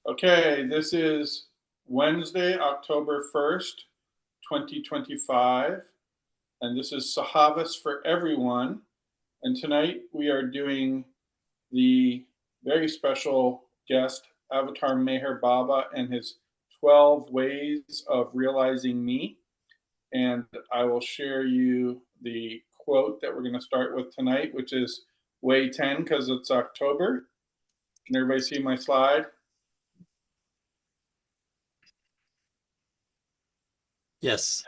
Okay, this is Wednesday, October 1st, 2025, and this is Sahavas for everyone. And tonight we are doing the very special guest, Avatar Meher Baba, and his 12 ways of realizing me. And I will share you the quote that we're going to start with tonight, which is way 10 because it's October. Can everybody see my slide? Yes.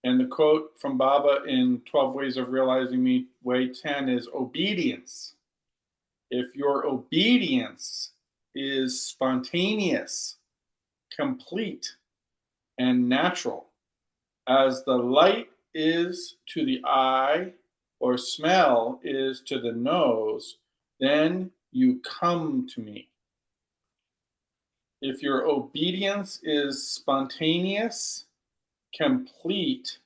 And the quote from Baba in 12 Ways of Realizing Me, way 10 is obedience. If your obedience is spontaneous, complete, and natural, as the light is to the eye or smell is to the nose, then you come to me. If your obedience is spontaneous, complete,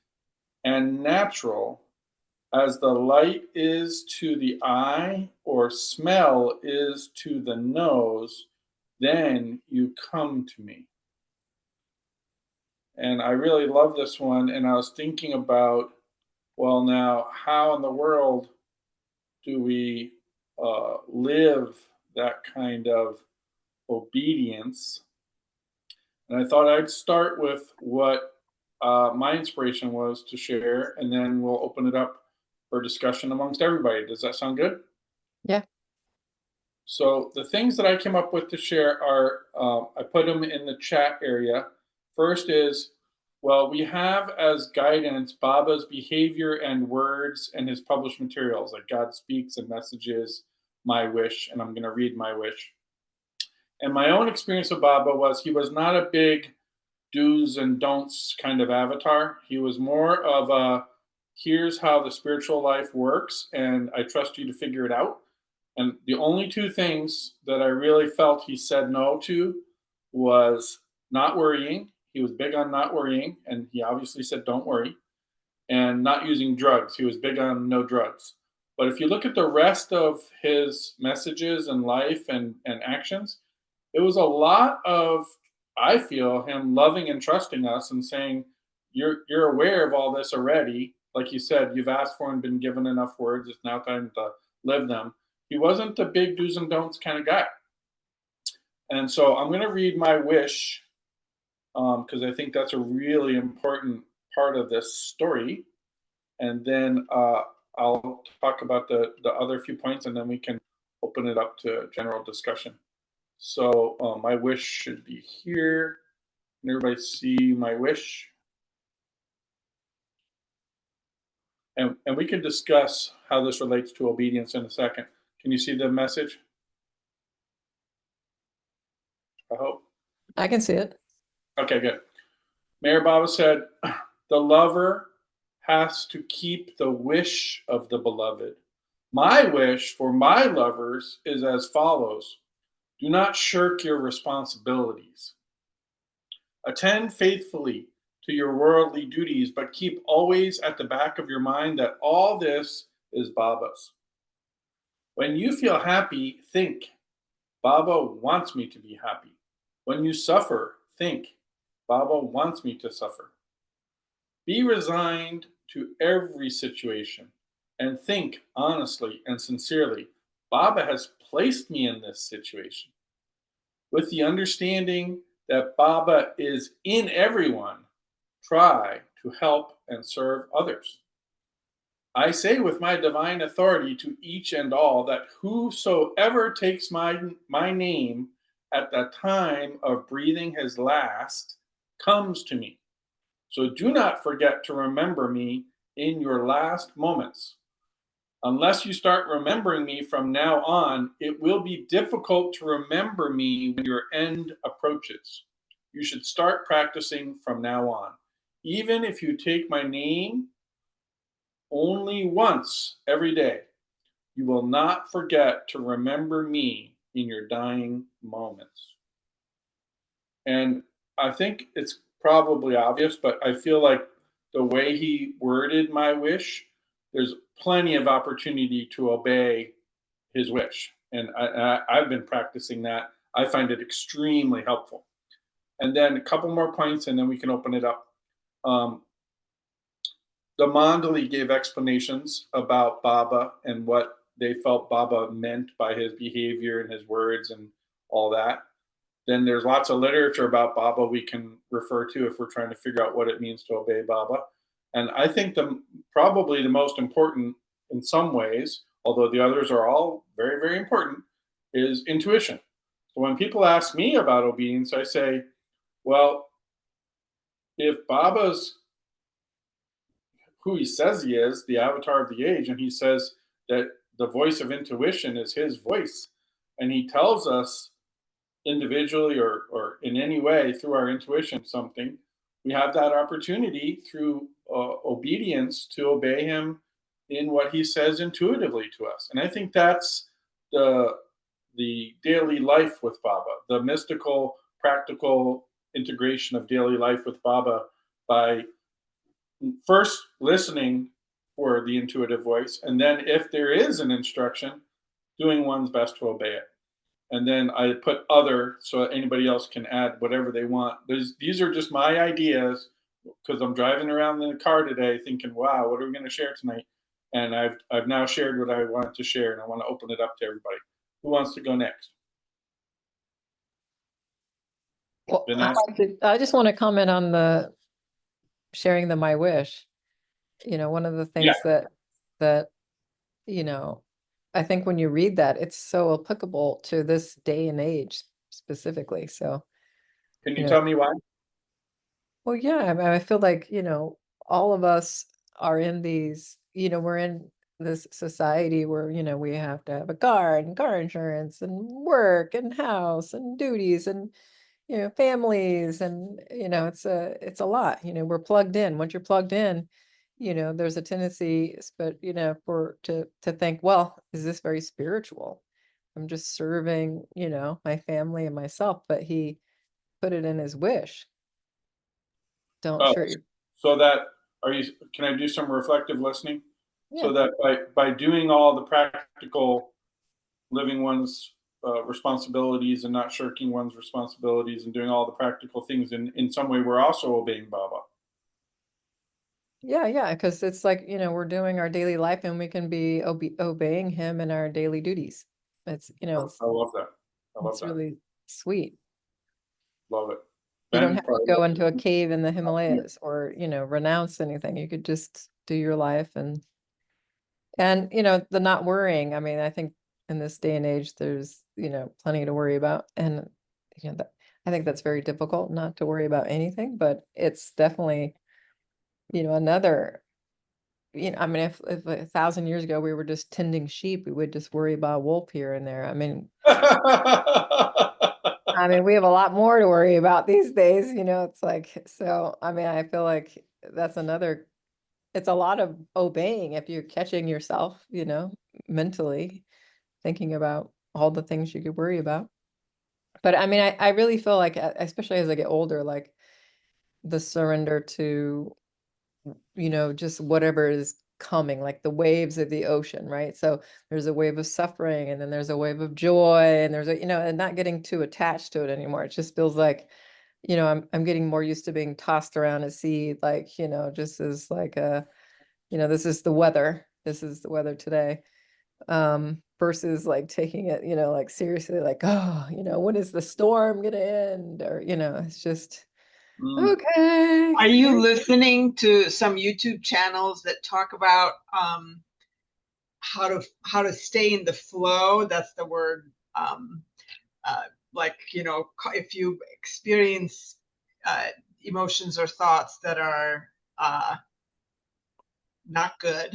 and natural, as the light is to the eye or smell is to the nose, then you come to me. And I really love this one. And I was thinking about, well, now, how in the world do we live that kind of obedience? And I thought I'd start with what my inspiration was to share, and then we'll open it up for discussion amongst everybody. Does that sound good? Yeah. So the things that I came up with to share are, I put them in the chat area. First is, well, we have as guidance Baba's behavior and words and his published materials, like God Speaks and Messages, My Wish, and I'm going to read My Wish. And my own experience of Baba was he was not a big do's and don'ts kind of avatar. He was more of a here's how the spiritual life works, and I trust you to figure it out. And the only two things that I really felt he said no to was not worrying. He was big on not worrying, and he obviously said don't worry, and not using drugs. He was big on no drugs. But if you look at the rest of his messages and life and actions, it was a lot of, I feel, him loving and trusting us and saying, you're aware of all this already. Like you said, you've asked for and been given enough words. It's now time to live them. He wasn't the big do's and don'ts kind of guy. And so I'm going to read My Wish because I think that's a really important part of this story. And then I'll talk about the other few points, and then we can open it up to general discussion. So My Wish should be here. Can everybody see My Wish? And we can discuss how this relates to obedience in a second. Can you see the message? I hope. I can see it. Okay, good. Meher Baba said, the lover has to keep the wish of the beloved. My wish for my lovers is as follows. Do not shirk your responsibilities. Attend faithfully to your worldly duties, but keep always at the back of your mind that all this is Baba's. When you feel happy, think, Baba wants me to be happy. When you suffer, think, Baba wants me to suffer. Be resigned to every situation and think honestly and sincerely, Baba has placed me in this situation. With the understanding that Baba is in everyone, try to help and serve others. I say with my divine authority to each and all that whosoever takes my name at the time of breathing his last comes to me. So do not forget to remember me in your last moments. Unless you start remembering me from now on, it will be difficult to remember me when your end approaches. You should start practicing from now on. Even if you take my name only once every day, you will not forget to remember me in your dying moments. And I think it's probably obvious, but I feel like the way he worded my wish, there's plenty of opportunity to obey his wish. And I've been practicing that. I find it extremely helpful. And then a couple more points, and then we can open it up. Um, the Mandali gave explanations about Baba and what they felt Baba meant by his behavior and his words and all that. Then there's lots of literature about Baba we can refer to if we're trying to figure out what it means to obey Baba. And I think probably the most important in some ways, although the others are all very, very important, is intuition. So when people ask me about obedience, I say, well, if Baba's who he says he is, the avatar of the age, and he says that the voice of intuition is his voice, and he tells us individually or in any way through our intuition something, we have that opportunity through obedience to obey him in what he says intuitively to us. And I think that's the daily life with Baba, the mystical, practical integration of daily life with Baba by first listening for the intuitive voice, and then if there is an instruction, doing one's best to obey it. And then I put other so anybody else can add whatever they want. These are just my ideas because I'm driving around in the car today thinking, wow, what are we going to share tonight? And I've now shared what I wanted to share, and I want to open it up to everybody. Who wants to go next? Well, Vanessa? I just want to comment on the sharing the my wish. One of the Yeah. things that I think when you read that, it's so applicable to this day and age specifically. So, Can you you know, tell me why? well, yeah, I mean, I feel like, all of us are in these, we're in this society where, we have to have a car and car insurance and work and house and duties and, families and, it's a lot, we're plugged in. Once you're plugged in, there's a tendency, but, to think, well, is this very spiritual? I'm just serving, my family and myself, but he put it in his wish. Don't Oh, shirt your so that are you? Can I do some reflective listening? Yeah. So that by doing all the practical living one's responsibilities and not shirking one's responsibilities and doing all the practical things in some way, we're also obeying Baba. Yeah, yeah, because it's like, we're doing our daily life and we can be obeying him in our daily duties. It's, I love that. I love it's that. really sweet. Love it. You don't Ben, have to probably go into a cave in the yeah. Himalayas or, renounce anything. You could just do your life and the not worrying. I mean, I think in this day and age there's, plenty to worry about and that I think that's very difficult not to worry about anything, but it's definitely, another I mean, if 1,000 years ago we were just tending sheep, we would just worry about a wolf here and there. I mean, we have a lot more to worry about these days, it's like, so, I mean, I feel like that's it's a lot of obeying if you're catching yourself, mentally thinking about all the things you could worry about. But I mean, I really feel like, especially as I get older, like the surrender to just whatever is coming, like the waves of the ocean, right? So there's a wave of suffering and then there's a wave of joy and there's and not getting too attached to it anymore. It just feels like, I'm getting more used to being tossed around a sea, like, just as like this is the weather. This is the weather today. Versus like taking it, like seriously, like, oh, when is the storm gonna end? Or, it's just Mm. okay. Are you listening to some YouTube channels that talk about how to stay in the flow? That's the word. Like, if you experience emotions or thoughts that are not good,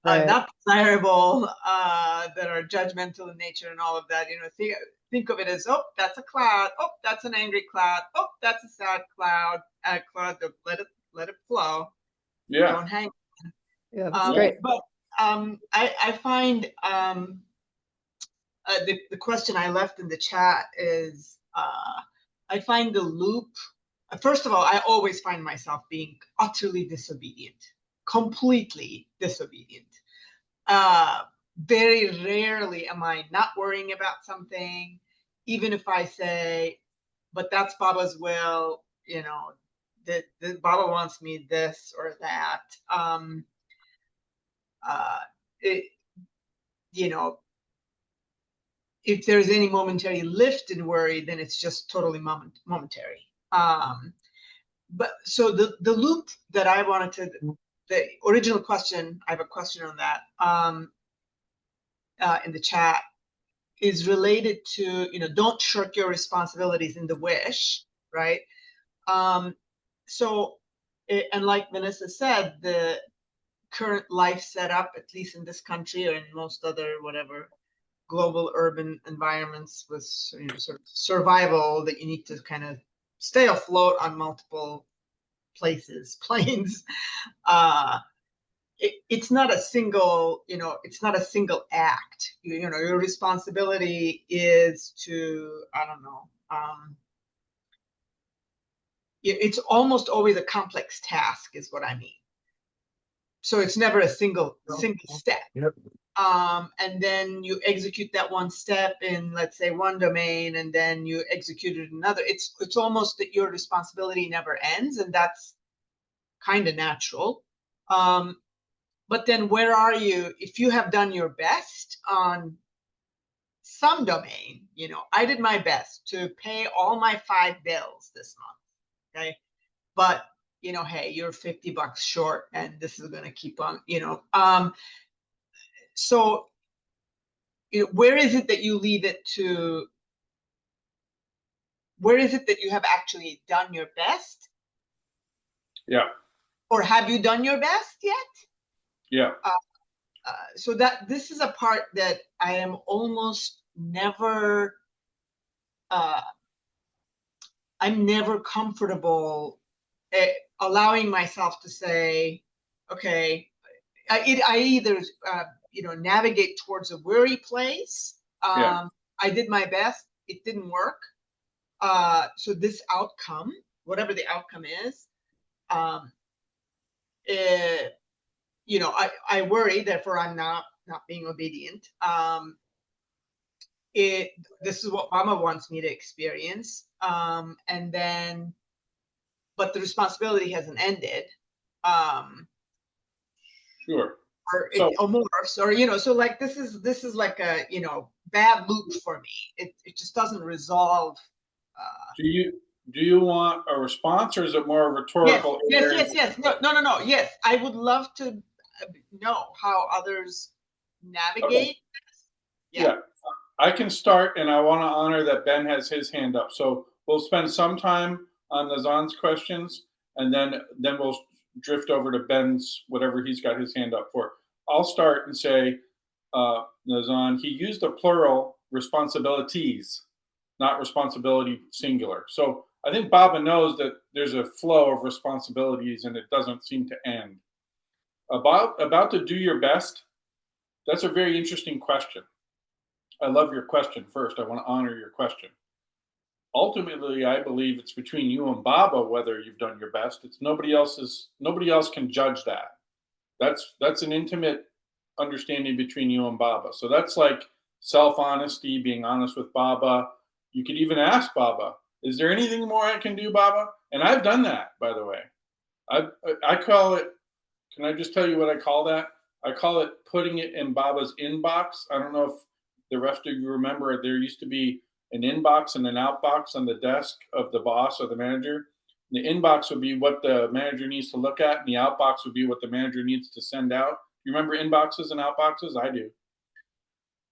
Right. not desirable, that are judgmental in nature and all of that, think of it as, oh, that's a cloud. Oh, that's an angry cloud. Oh, that's a sad cloud. A cloud, let it flow. Yeah. Don't hang. Yeah, that's great. But I find the question I left in the chat is, I find the loop. First of all, I always find myself being utterly disobedient, completely disobedient. Very rarely am I not worrying about something. even if I say, but that's Baba's will, you know, that Baba wants me this or that. Uh, it, you know, if there's any momentary lift in worry, then it's just totally momentary. But so the loop that I wanted to, the original question, I have a question on that in the chat, is related to, you know, don't shirk your responsibilities in the wish, right? So, and like Vanessa said, the current life setup, at least in this country or in most other whatever global urban environments, with, you know, sort of survival, that you need to kind of stay afloat on multiple planes. It's not a single, you know, it's not a single act. You know, your responsibility is to, I don't know, it's almost always a complex task, is what I mean. So it's never a single step. Yep. And then you execute that one step in, let's say, one domain, and then you execute it in another. It's almost that your responsibility never ends, and that's kind of natural. But then where are you if you have done your best on some domain? You know, I did my best to pay all my 5 bills this month, okay? But, you know, hey, you're $50 short, and this is going to keep on, you know. So, you know, where is it that you leave it to? Where is it that you have actually done your best? Yeah. Or have you done your best yet? Yeah. So that this is a part that I am almost never, I'm never comfortable allowing myself to say, okay, I either, you know, navigate towards a worry place. Yeah. I did my best. It didn't work. So this outcome, whatever the outcome is, you know, I worry, therefore I'm not being obedient. This is what Mama wants me to experience. And then, but the responsibility hasn't ended. Sure. Or So- it morphs, or, you know, so like this is like a, you know, bad loop for me. It just doesn't resolve. Do you want a response, or is it more rhetorical? Yes. No. Yes, I would love to know how others navigate. Okay. Yeah. I can start, and I want to honor that Ben has his hand up. So we'll spend some time on Nazan's questions, and then we'll drift over to Ben's, whatever he's got his hand up for. I'll start and say, Nazan, he used the plural responsibilities, not responsibility singular. So I think Baba knows that there's a flow of responsibilities, and it doesn't seem to end. About to do your best, that's a very interesting question. I love your question first. I want to honor your question. Ultimately, I believe it's between you and Baba whether you've done your best. It's nobody else can judge that. That's an intimate understanding between you and Baba. So that's like self-honesty, being honest with Baba. You could even ask Baba, is there anything more I can do, Baba? And I've done that, by the way. I call it, can I just tell you what I call that? I call it putting it in Baba's inbox. I don't know if the rest of you remember, there used to be an inbox and an outbox on the desk of the boss or the manager. The inbox would be what the manager needs to look at, and the outbox would be what the manager needs to send out. You remember inboxes and outboxes? I do.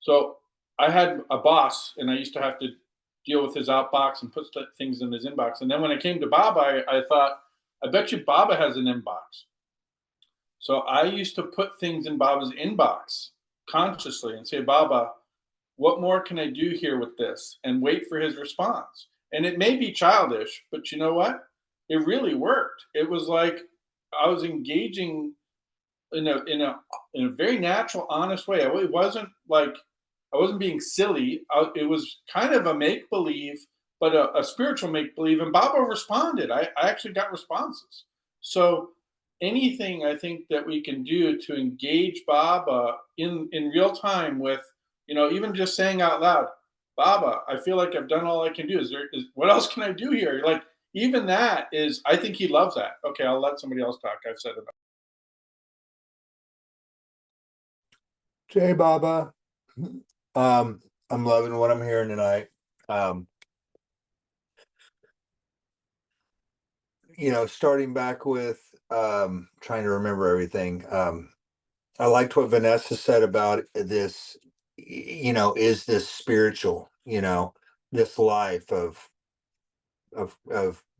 So I had a boss, and I used to have to deal with his outbox and put things in his inbox. And then when it came to Baba, I thought, I bet you Baba has an inbox. So I used to put things in Baba's inbox consciously and say, Baba, what more can I do here with this? And wait for his response. And it may be childish, but you know what? It really worked. It was like I was engaging in a very natural, honest way. It wasn't like I wasn't being silly. It was kind of a make believe, but a spiritual make believe. And Baba responded. I actually got responses. So anything I think that we can do to engage Baba in real time with, you know, even just saying out loud, Baba, I feel like I've done all I can do. What else can I do here? Like, even that is, I think he loves that. Okay, I'll let somebody else talk. I've said enough. Jay Baba. I'm loving what I'm hearing tonight. Um, starting back with trying to remember everything. I liked what Vanessa said about this, is this spiritual, this life of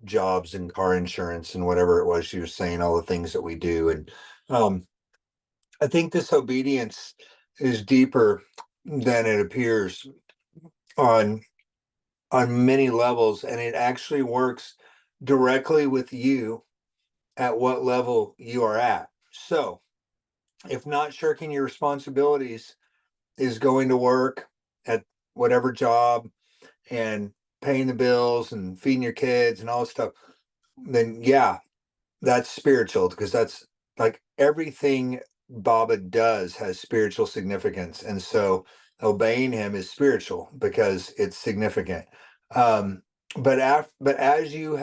jobs and car insurance and whatever it was she was saying, all the things that we do. And I think this obedience is deeper than it appears on many levels, and it actually works directly with you at what level you are at. So if not shirking your responsibilities is going to work at whatever job and paying the bills and feeding your kids and all this stuff, then yeah, that's spiritual, because that's like everything Baba does has spiritual significance. And so obeying him is spiritual because it's significant. Um, but as you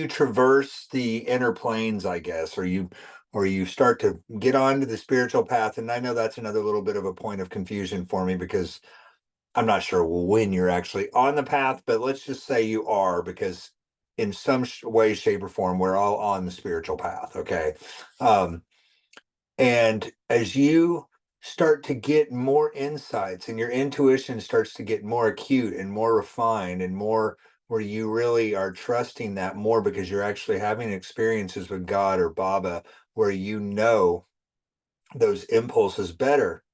traverse the inner planes, I guess, or you start to get onto the spiritual path, and I know that's another little bit of a point of confusion for me, because I'm not sure when you're actually on the path, but let's just say you are, because in some way, shape, or form, we're all on the spiritual path. Okay. Um, and as you start to get more insights and your intuition starts to get more acute and more refined and more where you really are trusting that more because you're actually having experiences with God or Baba where those impulses better.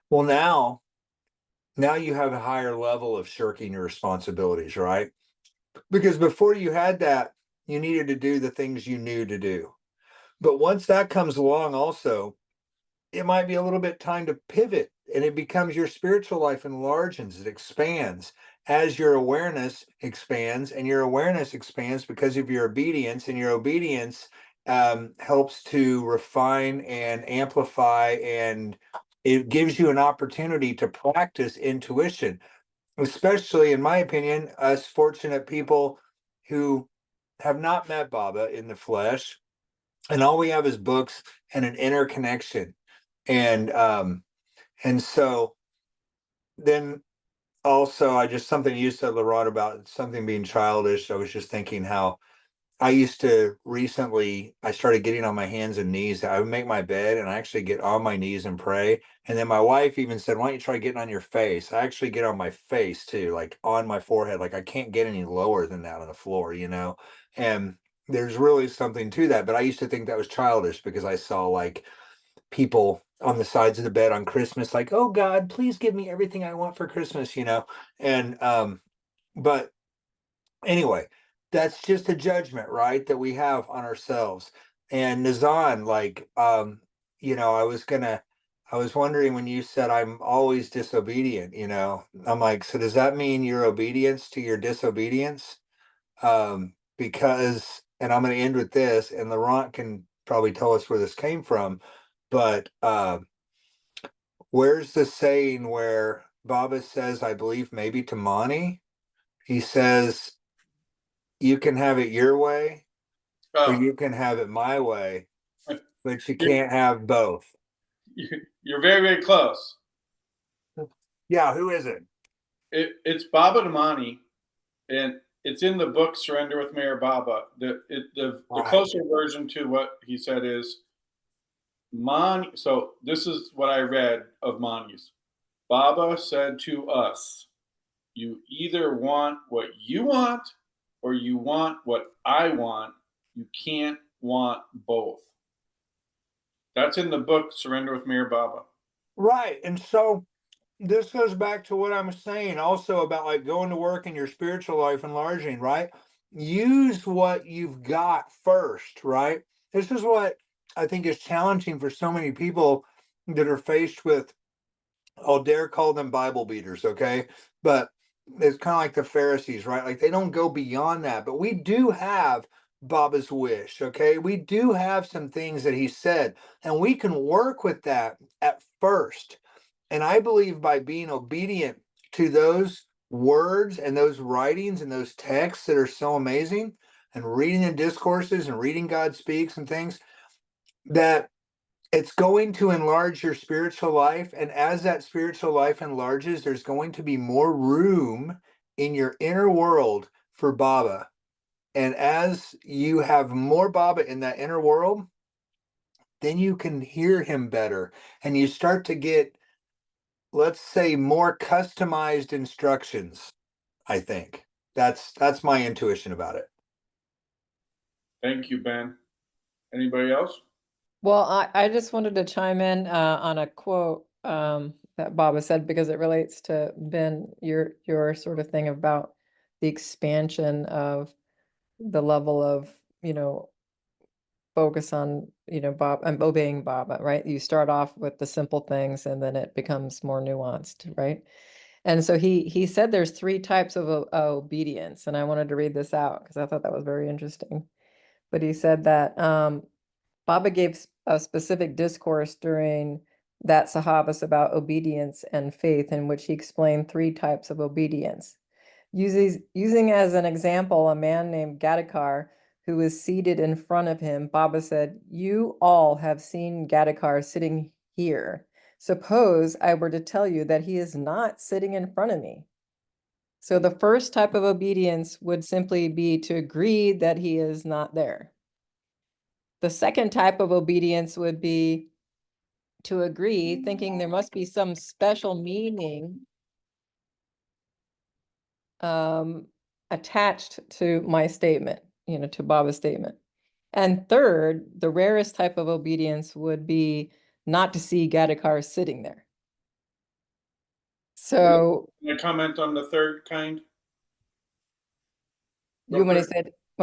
Well, now you have a higher level of shirking your responsibilities, right? Because before you had that, you needed to do the things you knew to do. But once that comes along, also, it might be a little bit time to pivot, and it becomes your spiritual life enlarges, it expands as your awareness expands, and your awareness expands because of your obedience, and your obedience helps to refine and amplify, and it gives you an opportunity to practice intuition, especially in my opinion, us fortunate people who have not met Baba in the flesh, and all we have is books and an inner connection. And so then also I just something you said, Laurent, about something being childish. I was just thinking how I used to recently, I started getting on my hands and knees. I would make my bed and I actually get on my knees and pray. And then my wife even said, why don't you try getting on your face? I actually get on my face too, like on my forehead. Like I can't get any lower than that on the floor, And there's really something to that. But I used to think that was childish because I saw like people on the sides of the bed on Christmas, like, oh God, please give me everything I want for Christmas. And but anyway, that's just a judgment, right, that we have on ourselves. And Nazan, like, I was wondering when you said I'm always disobedient, I'm like, so does that mean your obedience to your disobedience? Because, and I'm going to end with this, and Laurent can probably tell us where this came from, but where's the saying where Baba says, I believe maybe to Mani, he says, you can have it your way or Oh, you can have it my way, but you you're, can't have both. you're very, very close. Yeah, who is it? It's Baba Damani, and it's in the book Surrender with Mayor Baba. The Right. closer version to what he said is Mani. So this is what I read of Mani's. Baba said to us, you either want what you want or you want what I want. You can't want both. That's in the book Surrender with Mayor Baba. Right. And so this goes back to what I'm saying also about like going to work in your spiritual life enlarging, right? Use what you've got first, right? This is what I think is challenging for so many people that are faced with, I'll dare call them Bible beaters, okay? But it's kind of like the Pharisees, right? Like they don't go beyond that. But we do have Baba's wish, okay? We do have some things that he said, and we can work with that at first. And I believe by being obedient to those words and those writings and those texts that are so amazing, and reading the discourses and reading God speaks and things, that it's going to enlarge your spiritual life. And as that spiritual life enlarges, there's going to be more room in your inner world for Baba. And as you have more Baba in that inner world, then you can hear him better. And you start to get, let's say, more customized instructions. I think that's my intuition about it. Thank you, Ben. Anybody else? Well, I just wanted to chime in on a quote that Baba said, because it relates to Ben, your sort of thing about the expansion of the level of, focus on, Bob and obeying Baba, right? You start off with the simple things and then it becomes more nuanced, right? And so he said there's 3 types of obedience, and I wanted to read this out because I thought that was very interesting. But he said that Baba gave a specific discourse during that Sahavas about obedience and faith, in which he explained 3 types of obedience. Using as an example a man named Gadikar who was seated in front of him, Baba said, "You all have seen Gadikar sitting here. Suppose I were to tell you that he is not sitting in front of me." So the first type of obedience would simply be to agree that he is not there. The second type of obedience would be to agree, thinking there must be some special meaning attached to my statement, to Baba's statement. And third, the rarest type of obedience would be not to see Gadikar sitting there. So Can I comment on the third kind? you want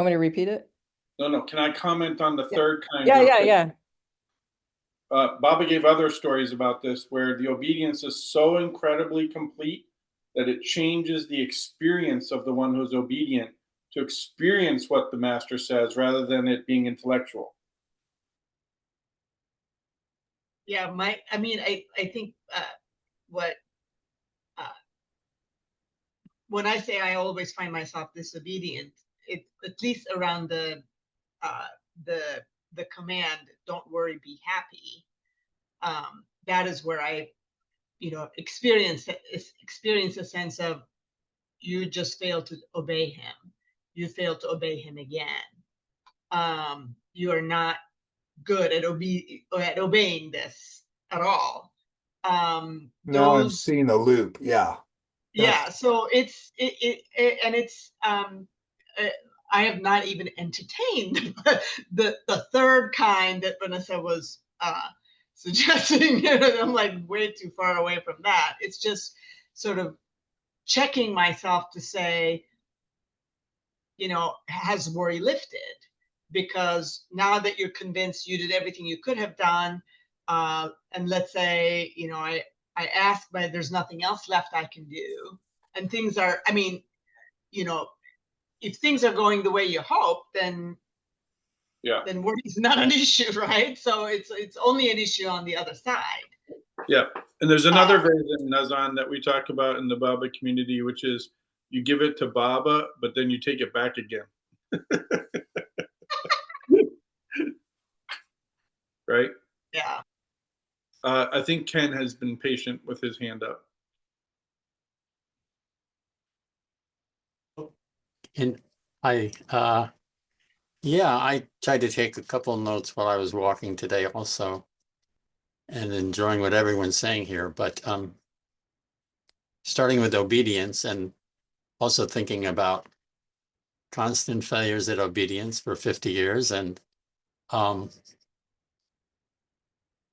me to repeat it? No. Can I comment on the third kind? Yeah. Baba gave other stories about this where the obedience is so incredibly complete that it changes the experience of the one who's obedient to experience what the master says rather than it being intellectual. Yeah, I think what when I say I always find myself disobedient, it at least around the command, "Don't worry, be happy." That is where I, experience a sense of, you just failed to obey him. You failed to obey him again. You are not good at obeying this at all. Now I'm seeing the loop. Yeah. Yeah. So it's I have not even entertained the third kind that Vanessa was suggesting. I'm like way too far away from that. It's just sort of checking myself to say, has worry lifted? Because now that you're convinced you did everything you could have done, and let's say, I ask, but there's nothing else left I can do, and things are, if things are going the way you hope, then worry is not an issue, right? So it's only an issue on the other side. Yeah, and there's another version, Nazan, that we talk about in the Baba community, which is you give it to Baba, but then you take it back again. Right? Yeah. I think Ken has been patient with his hand up. And I tried to take a couple of notes while I was walking today also, and enjoying what everyone's saying here, but starting with obedience and also thinking about constant failures at obedience for 50 years. And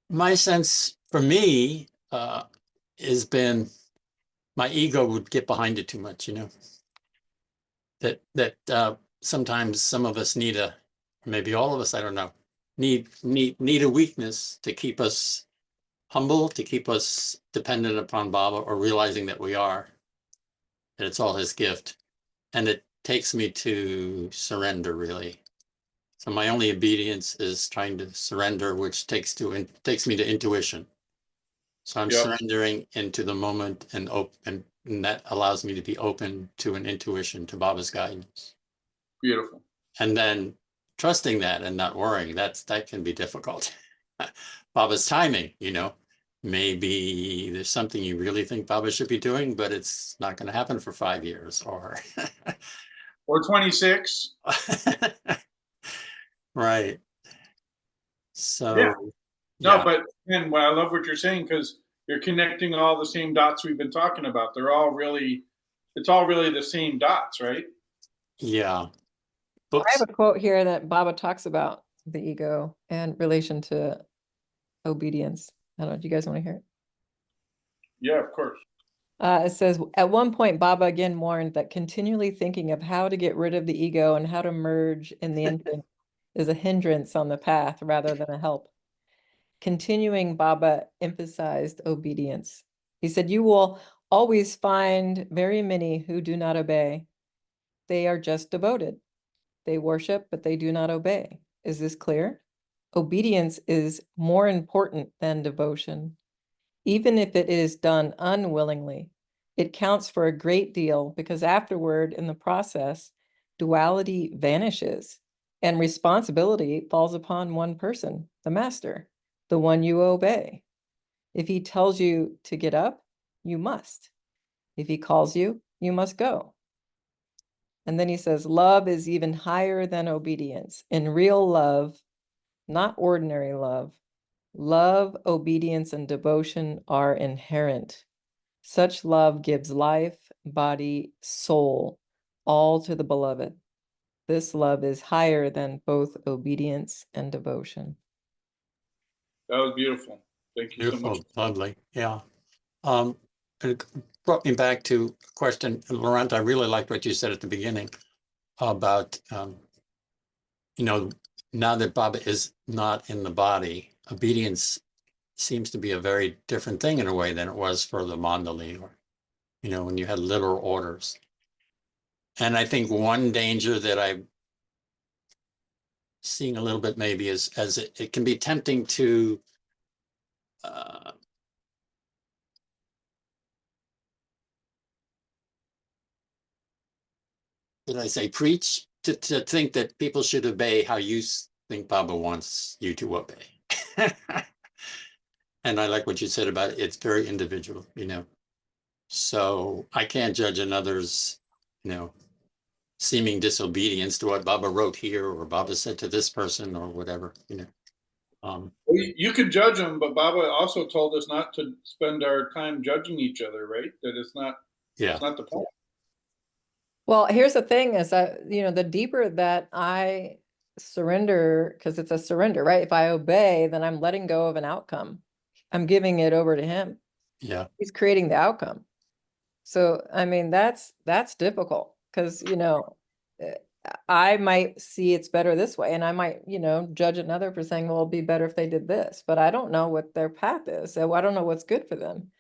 my sense for me has been my ego would get behind it too much, that sometimes some of us need maybe all of us, I don't know, need a weakness to keep us humble, to keep us dependent upon Baba, or realizing that we are, that it's all his gift. And it takes me to surrender, really. So my only obedience is trying to surrender, which takes me to intuition. So I'm surrendering into the moment and And that allows me to be open to an intuition, to Baba's guidance. Beautiful. And then trusting that and not worrying, that can be difficult. Baba's timing, maybe there's something you really think Baba should be doing, but it's not going to happen for 5 years or 26. right. So Yeah. yeah. No, but again, I love what you're saying, because you're connecting all the same dots we've been talking about. It's all really the same dots, right? Yeah. I have a quote here that Baba talks about the ego and relation to obedience. I don't know. Do you guys want to hear it? Yeah, of course. It says, at one point, Baba again warned that continually thinking of how to get rid of the ego and how to merge in the infant is a hindrance on the path rather than a help. Continuing, Baba emphasized obedience. He said, you will always find very many who do not obey. They are just devoted. They worship, but they do not obey. Is this clear? Obedience is more important than devotion. Even if it is done unwillingly, it counts for a great deal because afterward, in the process, duality vanishes and responsibility falls upon one person, the master, the one you obey. If he tells you to get up, you must. If he calls you, you must go. And then he says, love is even higher than obedience. In real love, not ordinary love, love, obedience, and devotion are inherent. Such love gives life, body, soul, all to the beloved. This love is higher than both obedience and devotion. That was beautiful. Thank you so much. Beautiful, lovely. Yeah. It brought me back to a question, Laurent. I really liked what you said at the beginning about, now that Baba is not in the body, obedience seems to be a very different thing in a way than it was for the Mandali, or, when you had literal orders. And I think one danger that I'm seeing a little bit maybe is as it can be tempting to did I say preach? To think that people should obey how you think Baba wants you to obey. And I like what you said about it. It's very individual, So I can't judge another's, seeming disobedience to what Baba wrote here or Baba said to this person or whatever, You could judge them, but Baba also told us not to spend our time judging each other, right? That it's not the point. Well, here's the thing is that, the deeper that I surrender, because it's a surrender, right? If I obey, then I'm letting go of an outcome. I'm giving it over to him. Yeah. He's creating the outcome. So, I mean, that's difficult because, I might see it's better this way, and I might, judge another for saying, well, it'd be better if they did this, but I don't know what their path is. So I don't know what's good for them.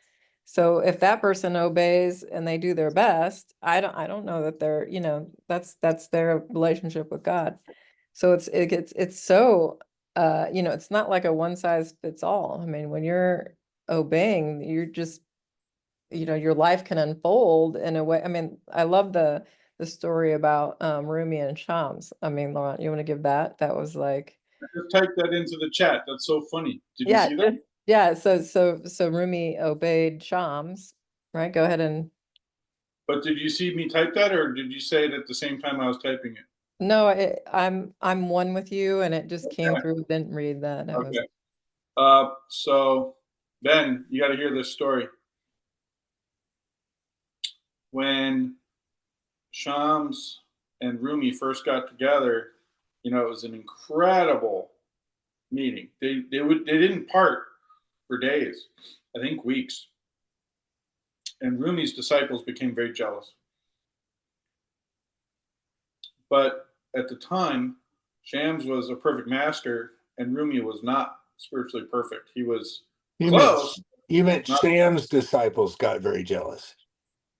So if that person obeys and they do their best, I don't know that they're, that's their relationship with God. So it's so, it's not like a one size fits all. I mean, when you're obeying, you're just, your life can unfold in a way. I mean, I love the story about Rumi and Shams. I mean, Laurent, you want to give that? That was like, Just type that into the chat. That's so funny. Did you see that? Yeah, so Rumi obeyed Shams, right? Go ahead and. But did you see me type that, or did you say it at the same time I was typing it? No, I'm one with you, and it just came through. Didn't read that. Okay. So Ben, you got to hear this story. When Shams and Rumi first got together, it was an incredible meeting. They didn't part for days, I think weeks. And Rumi's disciples became very jealous. But at the time, Shams was a perfect master, and Rumi was not spiritually perfect. He was close. You meant Sam's disciples got very jealous.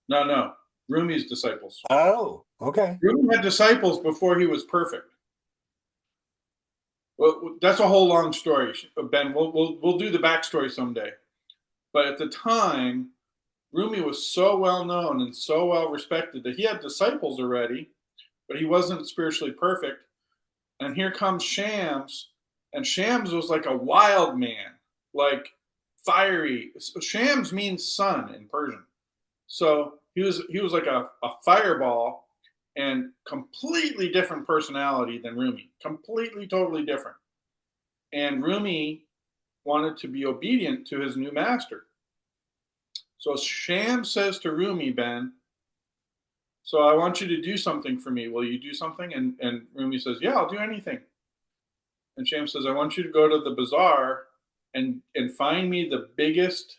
No. Rumi's disciples. Oh, okay. Rumi had disciples before he was perfect. Well, that's a whole long story, Ben. We'll do the backstory someday. But at the time, Rumi was so well known and so well respected that he had disciples already, but he wasn't spiritually perfect. And here comes Shams, and Shams was like a wild man, like fiery. Shams means sun in Persian. So he was like a fireball and completely different personality than Rumi, completely totally different. And Rumi wanted to be obedient to his new master. So Shams says to Rumi, Ben, so I want you to do something for me. Will you do something? And Rumi says, yeah, I'll do anything. And Shams says, I want you to go to the bazaar and find me the biggest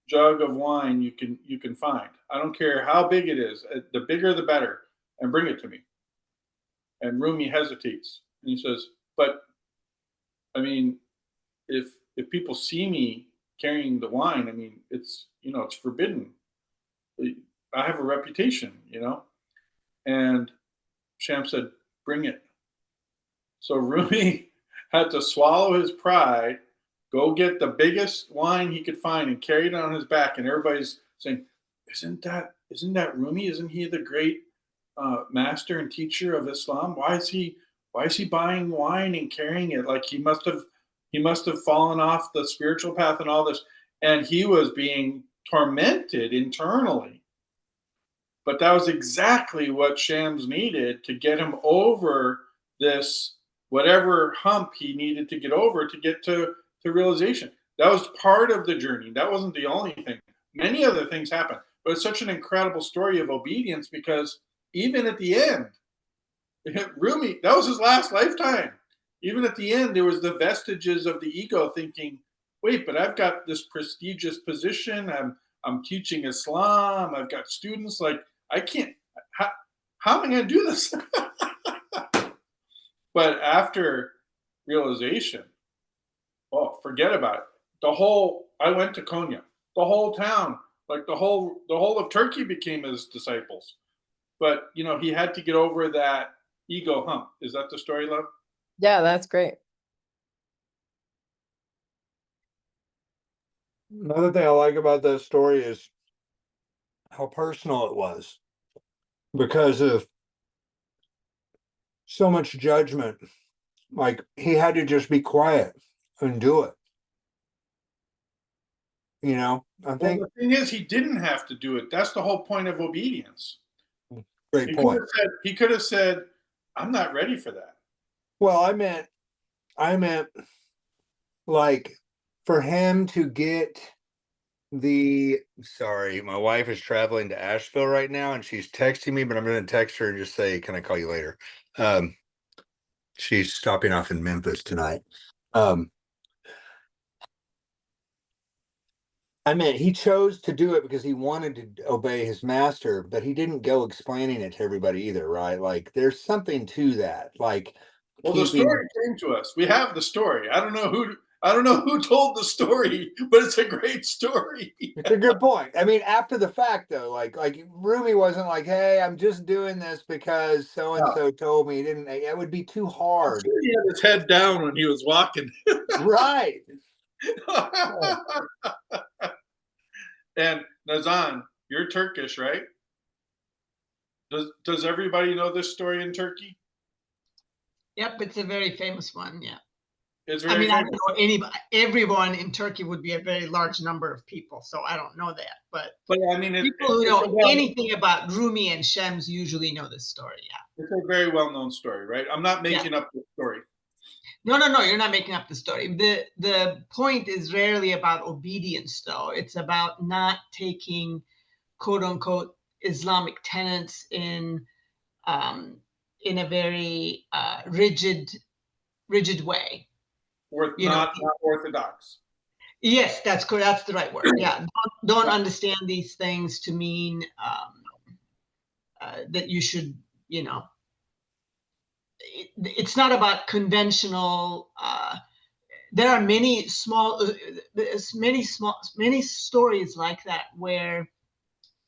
jug of wine you can find. I don't care how big it is. The bigger the better, and bring it to me. And Rumi hesitates. And he says, but I mean, if people see me carrying the wine, I mean, it's it's forbidden. I have a reputation, And Sham said, bring it. So Rumi had to swallow his pride, go get the biggest wine he could find and carry it on his back. And everybody's saying, isn't that Rumi? Isn't he the great master and teacher of Islam? Why is he buying wine and carrying it? Like he must have fallen off the spiritual path and all this. And he was being tormented internally. But that was exactly what Shams needed to get him over this, whatever hump he needed to get over to get to realization. That was part of the journey. That wasn't the only thing. Many other things happened. But it's such an incredible story of obedience because even at the end, Rumi, that was his last lifetime. Even at the end, there was the vestiges of the ego thinking, wait, but I've got this prestigious position. I'm teaching Islam. I've got students. Like, I can't, how am I going to do this? But after realization, oh, forget about it. I went to Konya. The whole town, like the whole of Turkey became his disciples. But, he had to get over that ego hump. Is that the story, love? Yeah, that's great. Another thing I like about that story is how personal it was because of so much judgment. Like he had to just be quiet and do it. I think the thing is, he didn't have to do it. That's the whole point of obedience. Great point. He could have said, I'm not ready for that. Well, I meant like for him to get sorry, my wife is traveling to Asheville right now and she's texting me, but I'm going to text her and just say, can I call you later? She's stopping off in Memphis tonight. I mean, he chose to do it because he wanted to obey his master, but he didn't go explaining it to everybody either, right? Like, there's something to that. Like, well, the story came to us. We have the story. I don't know who told the story, but it's a great story. It's a good point. I mean, after the fact, though, like Rumi wasn't like, "Hey, I'm just doing this because so and so told me." He didn't. It would be too hard. He had his head down when he was walking. Right. And Nazan, you're Turkish, right? Does everybody know this story in Turkey? Yep, it's a very famous one. Yeah. It's very famous. I don't know anybody. Everyone in Turkey would be a very large number of people, so I don't know that. But I mean, people who know anything about Rumi and Shams usually know this story. Yeah. It's a very well-known story, right? I'm not making up the story. No, you're not making up the story. The point is rarely about obedience, though. It's about not taking quote unquote Islamic tenets in a very rigid way. Not orthodox. Yes, that's correct. That's the right word. Yeah, don't understand these things to mean that you should, it's not about conventional. There are many stories like that where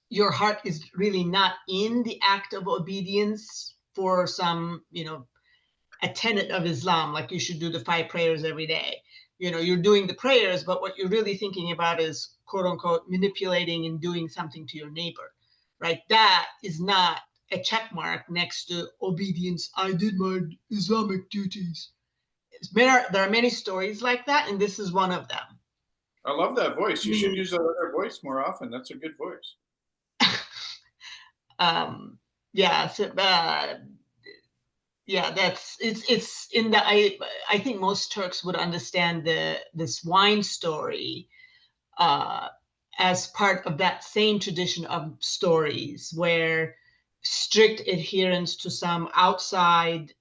your heart is really not in the act of obedience for some, a tenet of Islam, like you should do the 5 prayers every day. you know, you're doing the prayers, but what you're really thinking about is quote unquote manipulating and doing something to your neighbor, right? That is not a check mark next to obedience. I did my Islamic duties. There are many stories like that, and this is one of them. I love that voice. You should use that other voice more often. That's a good voice. Yeah, so, yeah, it's in the I think most Turks would understand this wine story as part of that same tradition of stories where strict adherence to some outside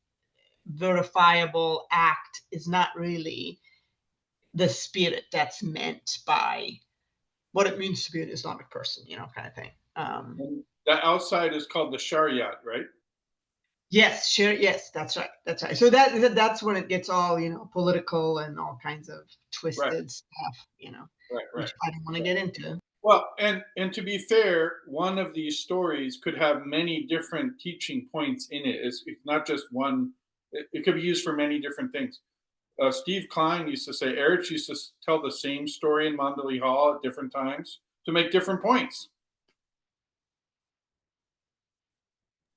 verifiable act is not really the spirit that's meant by what it means to be an Islamic person, you know, kind of thing. And that outside is called the Shariat, right? Yes, sure. Yes, that's right. That's right. So that's when it gets all, you know, political and all kinds of twisted stuff, you know, which I don't want to get into. Well, and to be fair, one of these stories could have many different teaching points in it. It's not just one. It could be used for many different things. Steve Klein used to say, Erich used to tell the same story in Mandalay Hall at different times to make different points.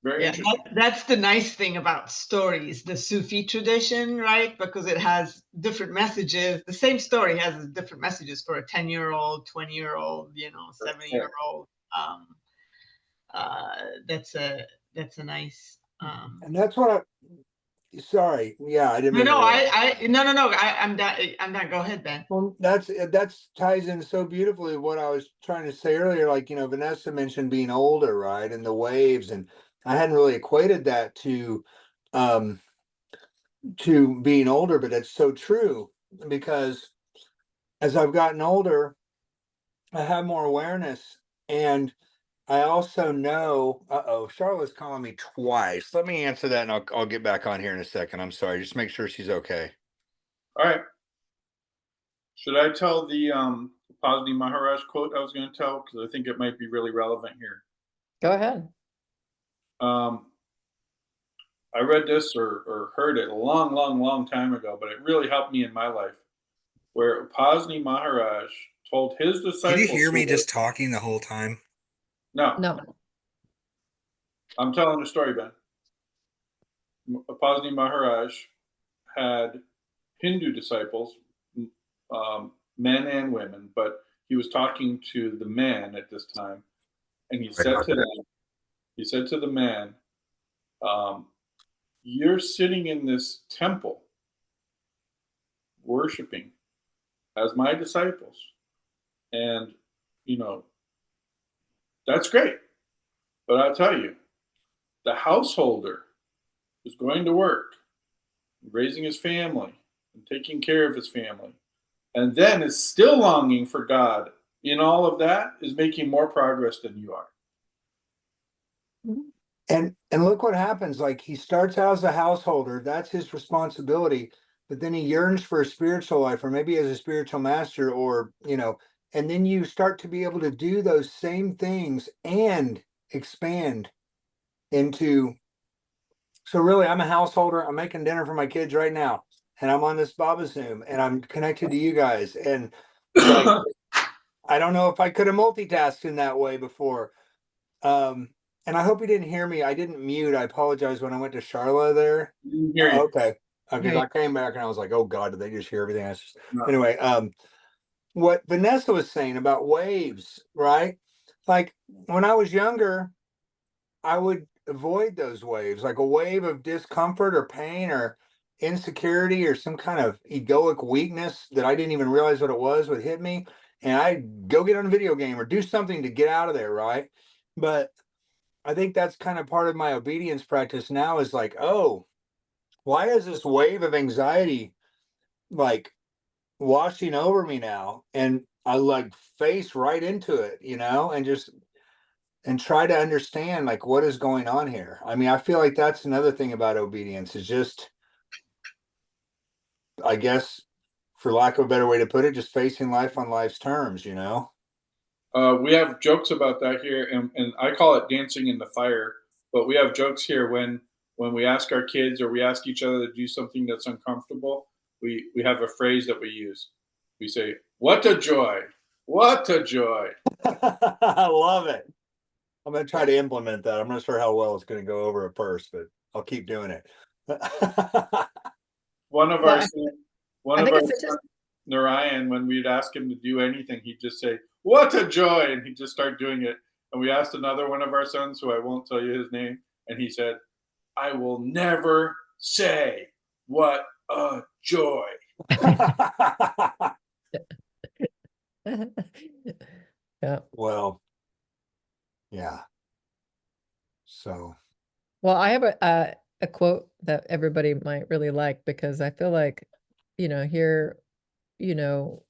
Very interesting. That's the nice thing about stories, the Sufi tradition, right? Because it has different messages. The same story has different messages for a 10-year-old, 20-year-old, you know, 70-year-old. That's a nice. And that's what sorry, yeah, I didn't mean No, to no. I'm not. Go ahead, Ben. Well, that's ties in so beautifully with what I was trying to say earlier. Like, you know, Vanessa mentioned being older, right? And the waves, and I hadn't really equated that um to being older, but it's so true because as I've gotten older, I have more awareness, and I also know, uh-oh, Charlotte's calling me twice. Let me answer that and I'll get back on here in a second. I'm sorry, just make sure she's okay. All right. Should I tell the Pasni Maharaj quote I was going to tell? Because I think it might be really relevant here. Go ahead. I read this or heard it a long, long, long time ago, but it really helped me in my life. Where Pasni Maharaj told his disciples. Did you hear me just talking the whole time? No. No. I'm telling a story, Ben. Pasni Maharaj had Hindu disciples, men and women, but he was talking to the men at this time, and he said to the man, you're sitting in this temple worshiping as my disciples, and you know that's great, but I'll tell you, the householder who's going to work, raising his family and taking care of his family, and then is still longing for God in all of that, is making more progress than you are. And look what happens. Like, he starts out as a householder, that's his responsibility, but then he yearns for a spiritual life, or maybe as a spiritual master, or, you know, and then you start to be able to do those same things and expand into. So really, I'm a householder. I'm making dinner for my kids right now, and I'm on this Baba Zoom, and I'm connected to you guys. And like, I don't know if I could have multitasked in that way before. And I hope you didn't hear me. I didn't mute. I apologize when I went to Charlotte there. Hear you. Okay. Because Right. I came back and I was like, oh God, did they just hear everything? No. Anyway, what Vanessa was saying about waves, right? Like, when I was younger, I would avoid those waves, like a wave of discomfort or pain or insecurity or some kind of egoic weakness that I didn't even realize what it was would hit me. And I'd go get on a video game or do something to get out of there, right? But I think that's kind of part of my obedience practice now, is like, oh, why is this wave of anxiety like washing over me now? And I like face right into it, you know, and try to understand like what is going on here. I mean, I feel like that's another thing about obedience, is just, I guess, for lack of a better way to put it, just facing life on life's terms, you know? We have jokes about that here, and I call it dancing in the fire. But we have jokes here when we ask our kids or we ask each other to do something that's uncomfortable. we have a phrase that we use. We say, "What a joy! What a joy!" I love it. I'm going to try to implement that. I'm not sure how well it's going to go over at first, but I'll keep doing it. One of Well, our I think our it's interesting. Narayan, when we'd ask him to do anything, he'd just say, "What a joy!" and he'd just start doing it. And we asked another one of our sons, who I won't tell you his name, and he said, "I will never say what a joy." Yeah. Well, yeah. So, Well, I have a quote that everybody might really like, because I feel like, here, you know,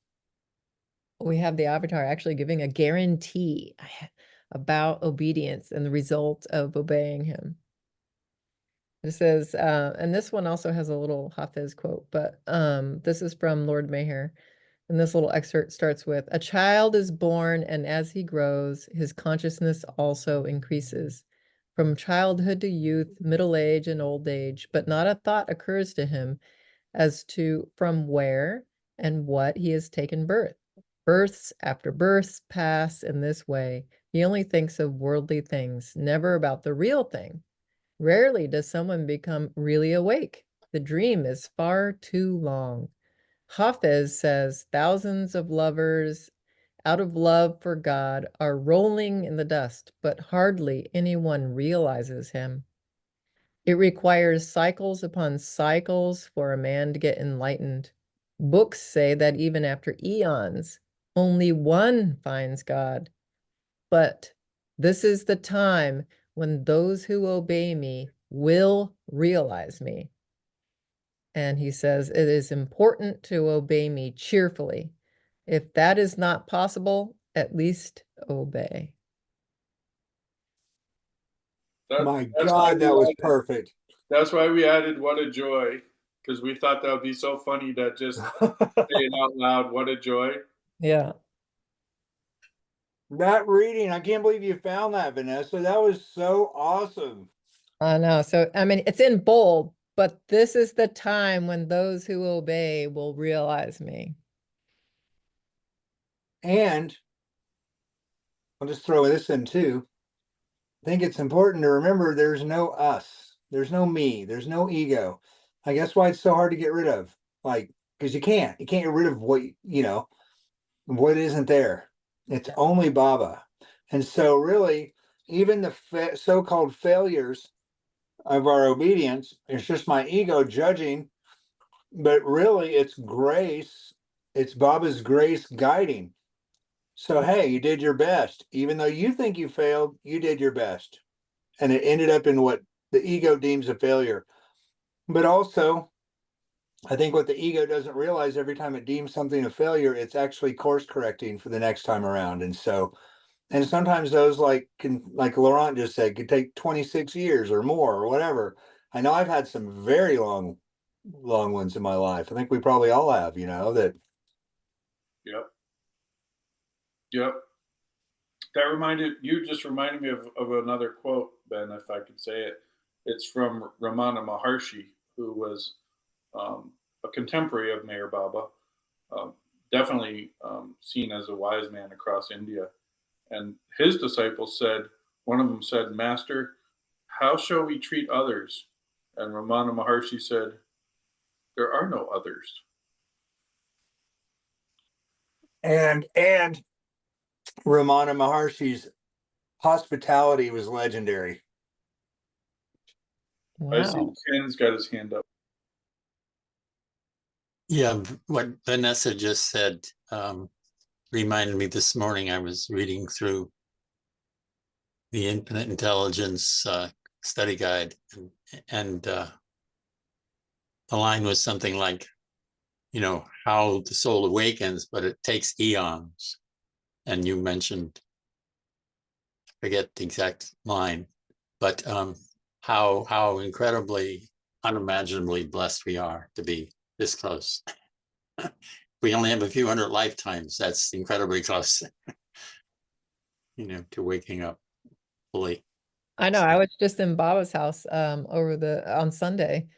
we have the avatar actually giving a guarantee about obedience and the result of obeying him. It says, and this one also has a little Hafiz quote, but this is from Lord Maher. And this little excerpt starts with, "A child is born, and as he grows, his consciousness also increases. From childhood to youth, middle age, and old age, but not a thought occurs to him as to from where and what he has taken birth. Births after births pass in this way. He only thinks of worldly things, never about the real thing. Rarely does someone become really awake. The dream is far too long." Hafez says thousands of lovers, out of love for God, are rolling in the dust, but hardly anyone realizes him. It requires cycles upon cycles for a man to get enlightened. Books say that even after eons, only one finds God. But this is the time when those who obey me will realize me. And he says, "It is important to obey me cheerfully. If that is not possible, at least obey." my That's why God, that was perfect. that's why we added "What a joy," because we thought that would be so funny to just say it out loud. What a joy! Yeah, That reading, I can't believe you found that, Vanessa. That was so awesome. I know. So, I mean, it's in bold, but this is the time when those who obey will realize me. And I'll just throw this in too. I think it's important to remember there's no us, there's no me, there's no ego. I guess why it's so hard to get rid of. Like, because you can't get rid of what isn't there. It's only Baba. And so, really, even the so-called failures of our obedience, it's just my ego judging, but really, it's grace. It's Baba's grace guiding. So, hey, you did your best. Even though you think you failed, you did your best. And it ended up in what the ego deems a failure. But also, I think what the ego doesn't realize, every time it deems something a failure, it's actually course correcting for the next time around. And so, and sometimes those like Laurent just said, could take 26 years or more or whatever. I know I've had some very long ones in my life. I think we probably all have, that. Yep, yep. You just reminded me of another quote, Ben, if I could say it. It's from Ramana Maharshi, who was a contemporary of Meher Baba, um, definitely seen as a wise man across India. And his disciples said, one of them said, "Master, how shall we treat others?" And Ramana Maharshi said, "There are no others." And Ramana Maharshi's hospitality was legendary. I see Wow. Ken's got his hand up. Yeah, what Vanessa just said reminded me this morning. I was reading through the Infinite Intelligence study guide, and the line was something like, how the soul awakens, but it takes eons. And you mentioned, I forget the exact line, but how incredibly, unimaginably blessed we are to be this close. We only have a few hundred lifetimes. That's incredibly close, to waking up fully. I know. I was just in Baba's house on Sunday,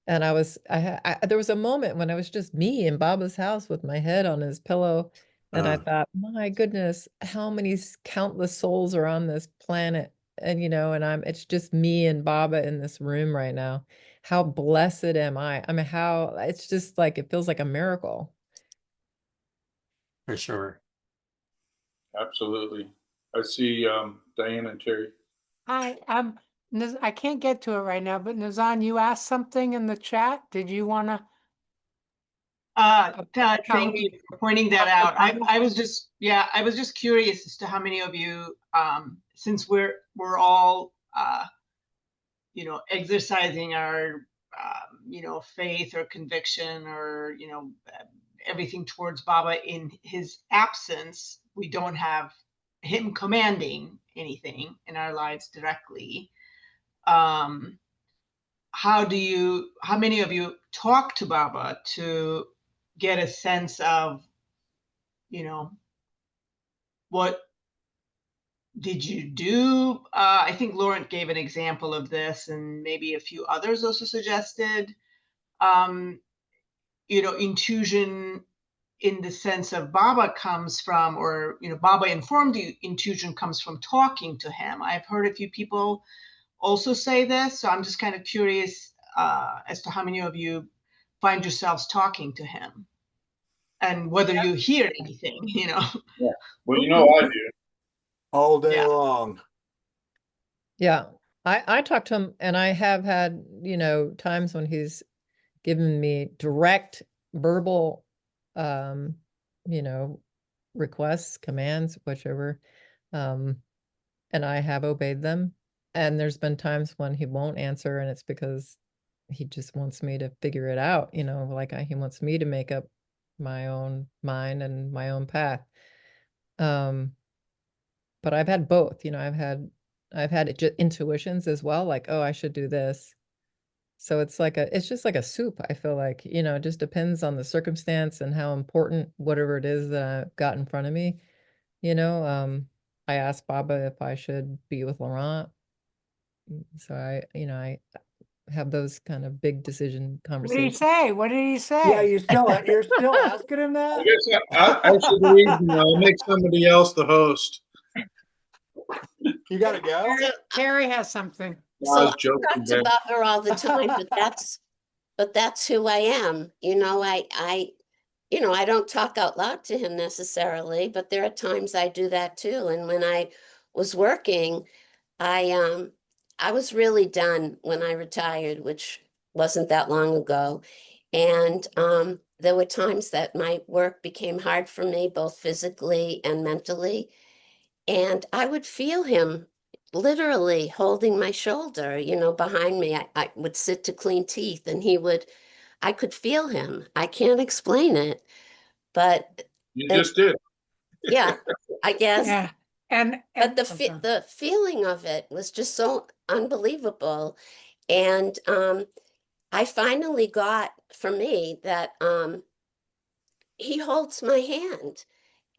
And there was a moment when I was just me in Baba's house with my head on his pillow. And I thought, my goodness, how many countless souls are on this planet? And, it's just me and Baba in this room right now. How blessed am I? I mean, it's just like, it feels like a miracle. For sure. Absolutely. I see Diane and Terry. Hi, I can't get to it right now, but Nazan, you asked something in the chat. Did you want to? Thank you for pointing that out. I was just curious as to how many of you, since we're all, exercising our, faith or conviction or, everything towards Baba in his absence, we don't have him commanding anything in our lives directly. How many of you talk to Baba to get a sense of, what did you do? I think Laurent gave an example of this, and maybe a few others also suggested, intuition in the sense of Baba comes from, or, Baba informed you, intuition comes from talking to him. I've heard a few people also say this, so I'm just kind of curious as to how many of you find yourselves talking to him and whether you hear anything, Yeah. Well, I do. All day Yeah. long. Yeah. I talked to him, and I have had, times when he's given me direct verbal, requests, commands, whichever. And I have obeyed them. And there's been times when he won't answer, and it's because he just wants me to figure it out, he wants me to make up my own mind and my own path. But I've had both, I've had intuitions as well, like, oh, I should do this. So it's just like a soup. I feel like, it just depends on the circumstance and how important whatever it is that I've got in front of me. I asked Baba if I should be with Laurent. So I have those kind of big decision What did he conversations. say? What did he say? Yeah, you're still asking him I that? guess I should leave. I'll make somebody else the host. You gotta go. Terry has something. No, I was So I joking talk there. to Baba all the time, but that's who I am. I don't talk out loud to him necessarily, but there are times I do that too. And when I was working, I was really done when I retired, which wasn't that long ago. And there were times that my work became hard for me, both physically and mentally. And I would feel him literally holding my shoulder, behind me. I would sit to clean teeth, and I could feel him. I can't explain it, but You just did. yeah, I guess. Yeah. But the feeling of it was just so unbelievable. And I finally got, for me, that he holds my hand.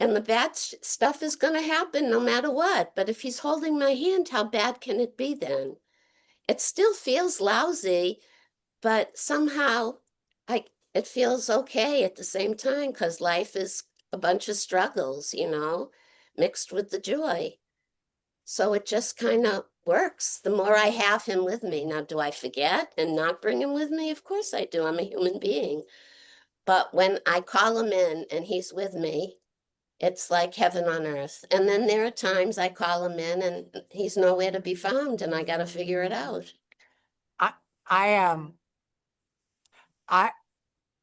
And the bad stuff is going to happen no matter what. But if he's holding my hand, how bad can it be then? It still feels lousy, but somehow it feels okay at the same time, because life is a bunch of struggles, mixed with the joy. So it just kind of works. The more I have him with me. Now, do I forget and not bring him with me? Of course I do. I'm a human being. But when I call him in and he's with me, it's like heaven on earth. And then there are times I call him in and he's nowhere to be found, and I got to figure it out.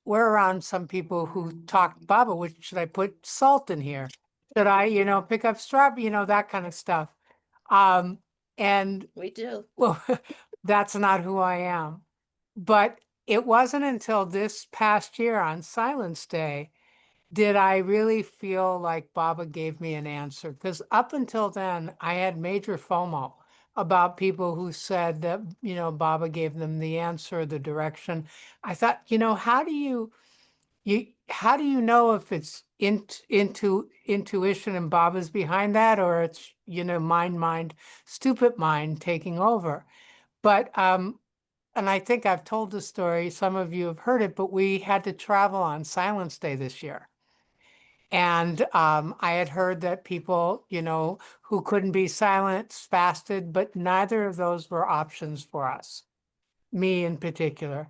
We're around some people who talk Baba, which should I put salt in here? Should I, pick up strawberry, that kind of stuff. And We do. well, that's not who I am. But it wasn't until this past year on Silence Day did I really feel like Baba gave me an answer. Because up until then, I had major FOMO about people who said that, Baba gave them the answer, the direction. I thought, how do you know if it's into intuition and Baba's behind that, or it's, stupid mind taking over? But and I think I've told the story, some of you have heard it, but we had to travel on Silence Day this year. And I had heard that people, who couldn't be silent fasted, but neither of those were options for us, me in particular.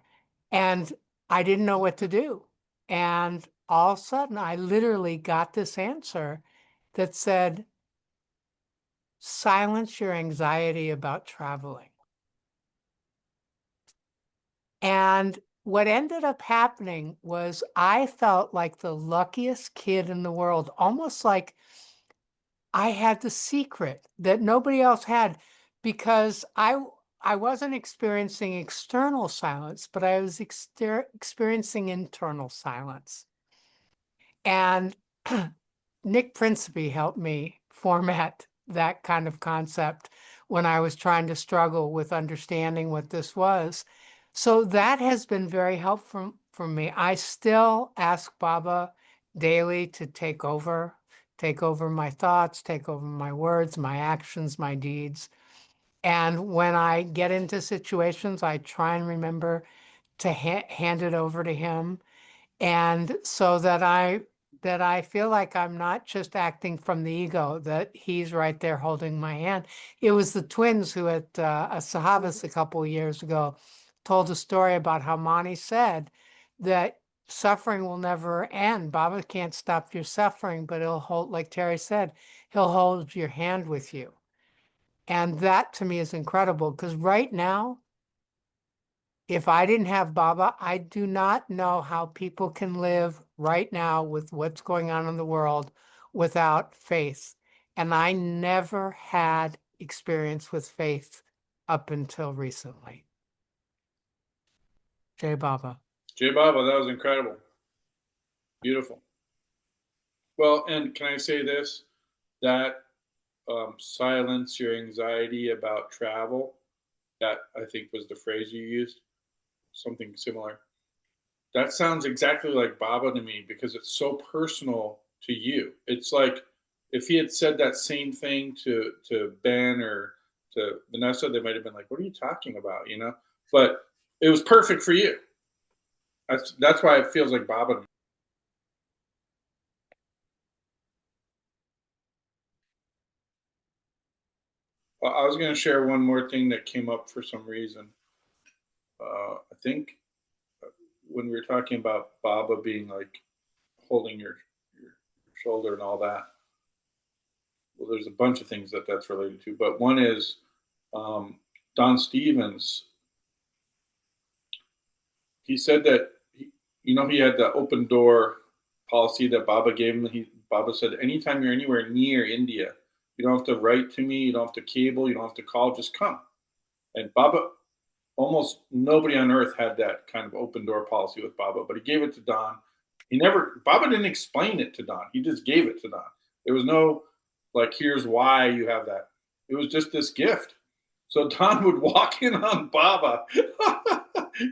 And I didn't know what to do. And all of a sudden, I literally got this answer that said, silence your anxiety about traveling. And what ended up happening was I felt like the luckiest kid in the world, almost like I had the secret that nobody else had, because I wasn't experiencing external silence, but I was experiencing internal silence. And Nick Principe helped me format that kind of concept when I was trying to struggle with understanding what this was. So that has been very helpful for me. I still ask Baba daily to take over my thoughts, take over my words, my actions, my deeds. And when I get into situations, I try and remember to hand it over to him. And so that I feel like I'm not just acting from the ego, that he's right there holding my hand. It was the twins who at a Sahavas a couple of years ago told a story about how Mani said that suffering will never end. Baba can't stop your suffering, but he'll hold, like Terry said, he'll hold your hand with you. And that to me is incredible, because right now, if I didn't have Baba, I do not know how people can live right now with what's going on in the world without faith. And I never had experience with faith up until recently. Jai Baba. Jay Baba, that was incredible. Beautiful. Well, and can I say this? That silence your anxiety about travel, that I think was the phrase you used, something similar. That sounds exactly like Baba to me because it's so personal to you. It's like if he had said that same thing to Ben or to Vanessa, they might have been like, "What are you talking about?" You know. But it was perfect for you. That's why it feels like Baba to me. Well, I was going to share one more thing that came up for some reason. I think when we were talking about Baba being like holding your shoulder and all that. Well, there's a bunch of things that's related to, but one is Don Stevens. He said that he had the open door policy that Baba gave him. Baba said, anytime you're anywhere near India, you don't have to write to me, you don't have to cable, you don't have to call, just come. And Baba, almost nobody on earth had that kind of open door policy with Baba, but he gave it to Don. Baba didn't explain it to Don. He just gave it to Don. There was no, like, here's why you have that. It was just this gift. So Don would walk in on Baba.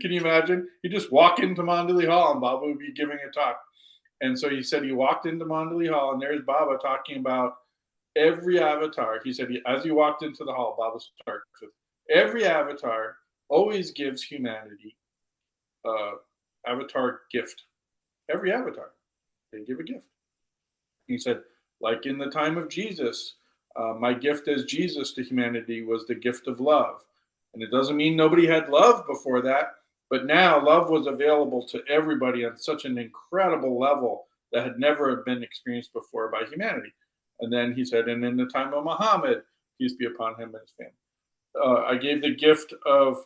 Can you imagine? He'd just walk into Mandalay Hall and Baba would be giving a talk. And so he said he walked into Mandalay Hall and there's Baba talking about every avatar. He said as he walked into the hall, Baba starts with every avatar always gives humanity avatar gift. Every avatar, they give a gift. He said, like in the time of Jesus, my gift as Jesus to humanity was the gift of love. And it doesn't mean nobody had love before that, but now love was available to everybody on such an incredible level that had never been experienced before by humanity. And then he said, and in the time of Muhammad, peace be upon him and his family, I gave the gift of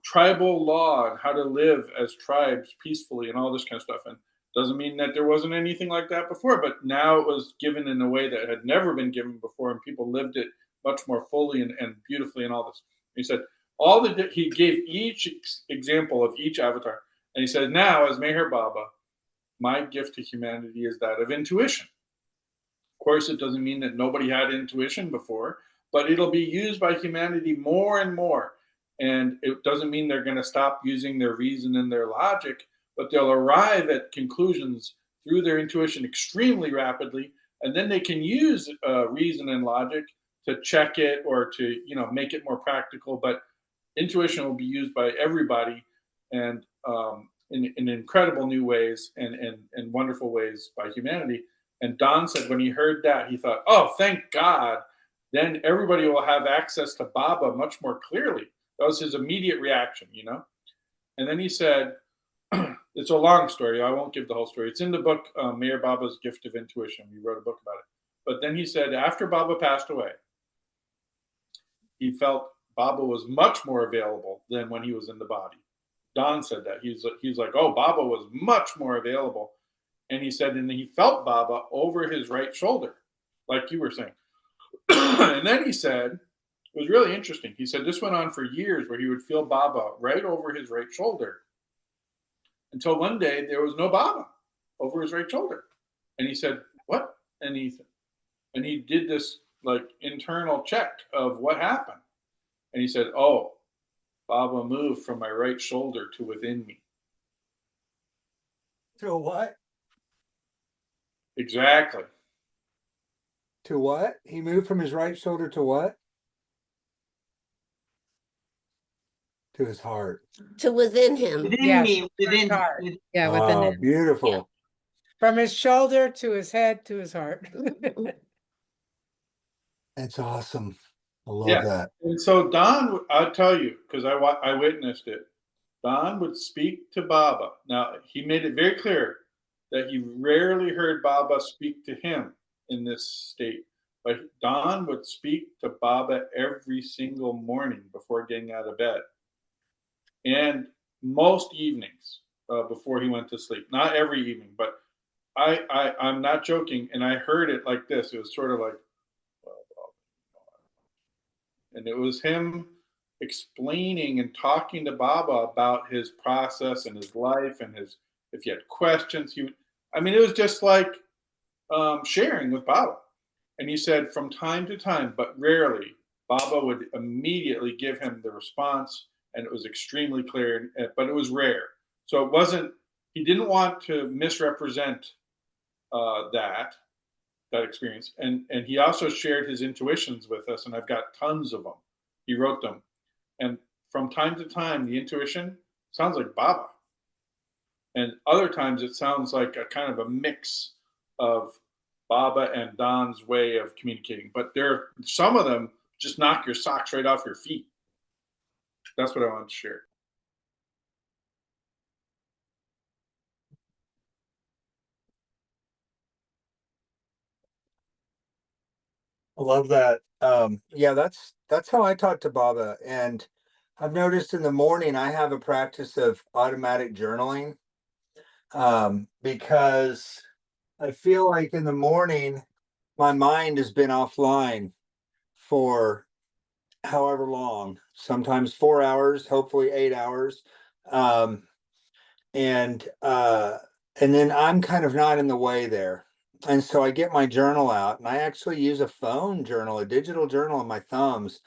tribal law and how to live as tribes peacefully and all this kind of stuff. And doesn't mean that there wasn't anything like that before, but now it was given in a way that had never been given before, and people lived it much more fully and beautifully and all this. He said he gave each example of each avatar, and he said, now as Meher Baba, my gift to humanity is that of intuition. Of course, it doesn't mean that nobody had intuition before, but it'll be used by humanity more and more. And it doesn't mean they're going to stop using their reason and their logic, but they'll arrive at conclusions through their intuition extremely rapidly. And then they can use reason and logic to check it or to, make it more practical. But intuition will be used by everybody, and in incredible new ways and wonderful ways by humanity. And Don said when he heard that, he thought, oh, thank God. Then everybody will have access to Baba much more clearly. That was his immediate reaction, you know? And then he said, it's a long story. I won't give the whole story. It's in the book, Mayor Baba's Gift of Intuition. We wrote a book about it. But then he said, after Baba passed away, he felt Baba was much more available than when he was in the body. Don said that. He's like, oh, Baba was much more available. And he said, and he felt Baba over his right shoulder, like you were saying. And then he said, it was really interesting. He said this went on for years where he would feel Baba right over his right shoulder until one day there was no Baba over his right shoulder. And he said, what? And he did this like internal check of what happened. And he said, oh, Baba moved from my right shoulder to within me. To what? Exactly. To what? He moved from his right shoulder to what? To his heart. To within him. Within Yes, me, within, heart. Yeah, within Oh, it. beautiful. From his shoulder to his head to his heart. That's awesome. I love Yeah. that. And so Don, I'll tell you, because I witnessed it. Don would speak to Baba. Now, he made it very clear that he rarely heard Baba speak to him in this state. But Don would speak to Baba every single morning before getting out of bed. And most evenings before he went to sleep. Not every evening, but I'm not joking. And I heard it like this. It was sort of like, and it was him explaining and talking to Baba about his process and his life and his, if he had questions, I mean, it was just like sharing with Baba. And he said from time to time, but rarely, Baba would immediately give him the response, and it was extremely clear, but it was rare. So it wasn't, he didn't want to misrepresent that experience. And he also shared his intuitions with us, and I've got tons of them. He wrote them. And from time to time, the intuition sounds like Baba. And other times it sounds like a kind of a mix of Baba and Don's way of communicating. But some of them just knock your socks right off your feet. That's what I wanted to share. I love that. Yeah, that's how I talk to Baba. And I've noticed in the morning I have a practice of automatic journaling. Because I feel like in the morning my mind has been offline for however long, sometimes 4 hours, hopefully 8 hours. Um, and then I'm kind of not in the way there. And so I get my journal out, and I actually use a phone journal, a digital journal on my thumbs.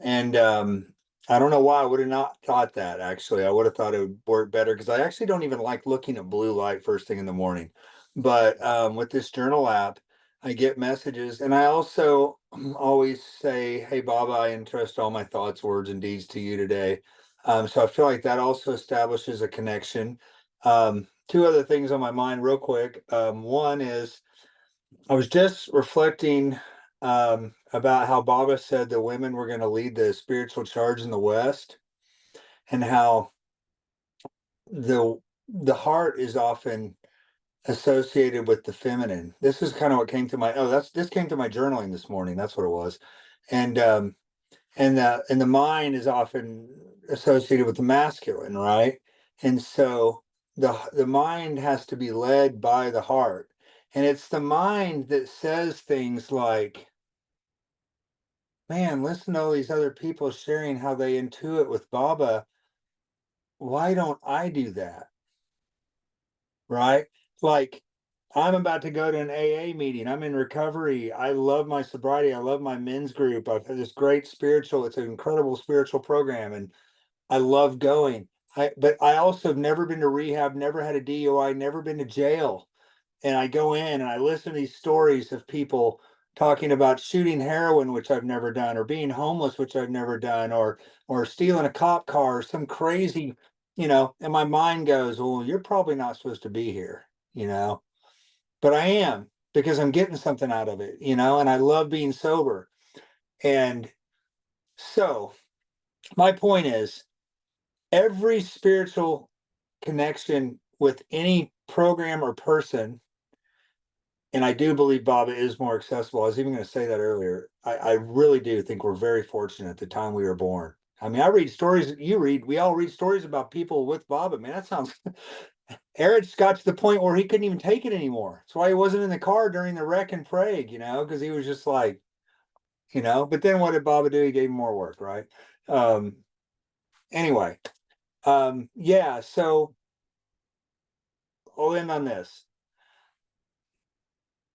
And I don't know why I would have not thought that. Actually, I would have thought it would work better because I actually don't even like looking at blue light first thing in the morning. But with this journal app, I get messages, and I also always say, "Hey, Baba, I entrust all my thoughts, words, and deeds to you today." So I feel like that also establishes a connection. Two other things on my mind, real quick. One is I was just reflecting about how Baba said the women were going to lead the spiritual charge in the West, and how the heart is often associated with the feminine. This is kind of what came to my this came to my journaling this morning. That's what it was, and the mind is often associated with the masculine, right? And so the mind has to be led by the heart, and it's the mind that says things like, man, listen to all these other people sharing how they intuit with Baba. Why don't I do that? Right? Like, I'm about to go to an AA meeting. I'm in recovery. I love my sobriety. I love my men's group. I've had this great it's an incredible spiritual program, and I love going. But I also have never been to rehab, never had a DUI, never been to jail. And I go in and I listen to these stories of people talking about shooting heroin, which I've never done, or being homeless, which I've never done, or stealing a cop car, or some crazy, and my mind goes, well, you're probably not supposed to be here, but I am, because I'm getting something out of it, and I love being sober. And so my point is, every spiritual connection with any program or person, and I do believe Baba is more accessible. I was even going to say that earlier. I really do think we're very fortunate at the time we were born. I mean, I read stories that you read. We all read stories about people with Baba. Man, that sounds. Eric's got to the point where he couldn't even take it anymore. That's why he wasn't in the car during the wreck in Prague, because he was just like, But then what did Baba do? He gave him more work, right? Anyway, yeah. So I'll end on this.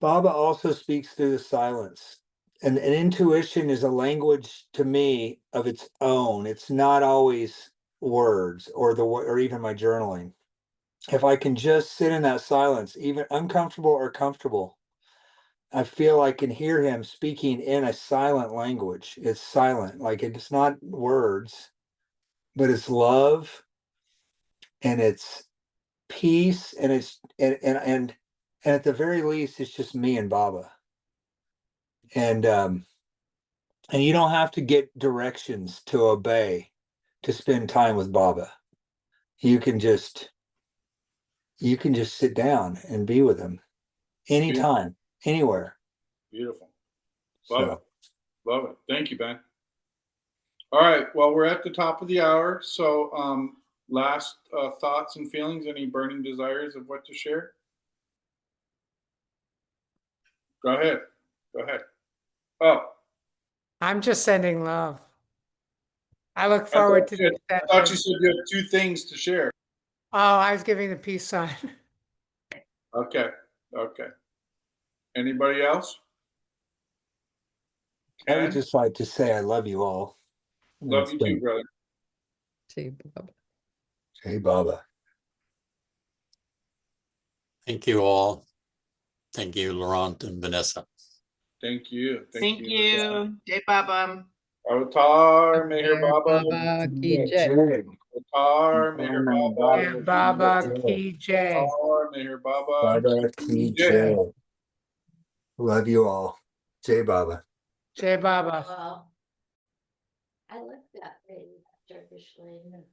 Baba also speaks through the silence. And intuition is a language to me of its own. It's not always words or even my journaling. If I can just sit in that silence, even uncomfortable or comfortable, I feel I can hear him speaking in a silent language. It's silent, like it's not words, but it's love and it's peace, and it's and at the very least, it's just me and Baba. And you don't have to get directions to obey to spend time with Baba. You can just sit down and be with him anytime, anywhere. Beautiful. Love So it. Love it. Thank you, Ben. All right. Well, we're at the top of the hour. So last thoughts and feelings, any burning desires of what to share? Go ahead. Go ahead. Oh, I'm just sending love. I look I forward thought to you the said, I thought you session. said you had 2 things to share. Oh, I was giving the peace sign. Okay. Okay. Anybody else? I would Ken? just like to say I love you all. Love you too, brother. To Baba. Hey, Baba. Thank you all. Thank you, Laurent and Vanessa. Thank you. Thank you. Jai Baba. Avatar Meher Baba. Baba ki jai. Avatar Meher Baba. Yeah, Baba Ki Jai. Avatar Meher Baba. Baba ki jai. Love you all. Jai Baba. Jai Baba. Wow. I like that thing, Turkish language.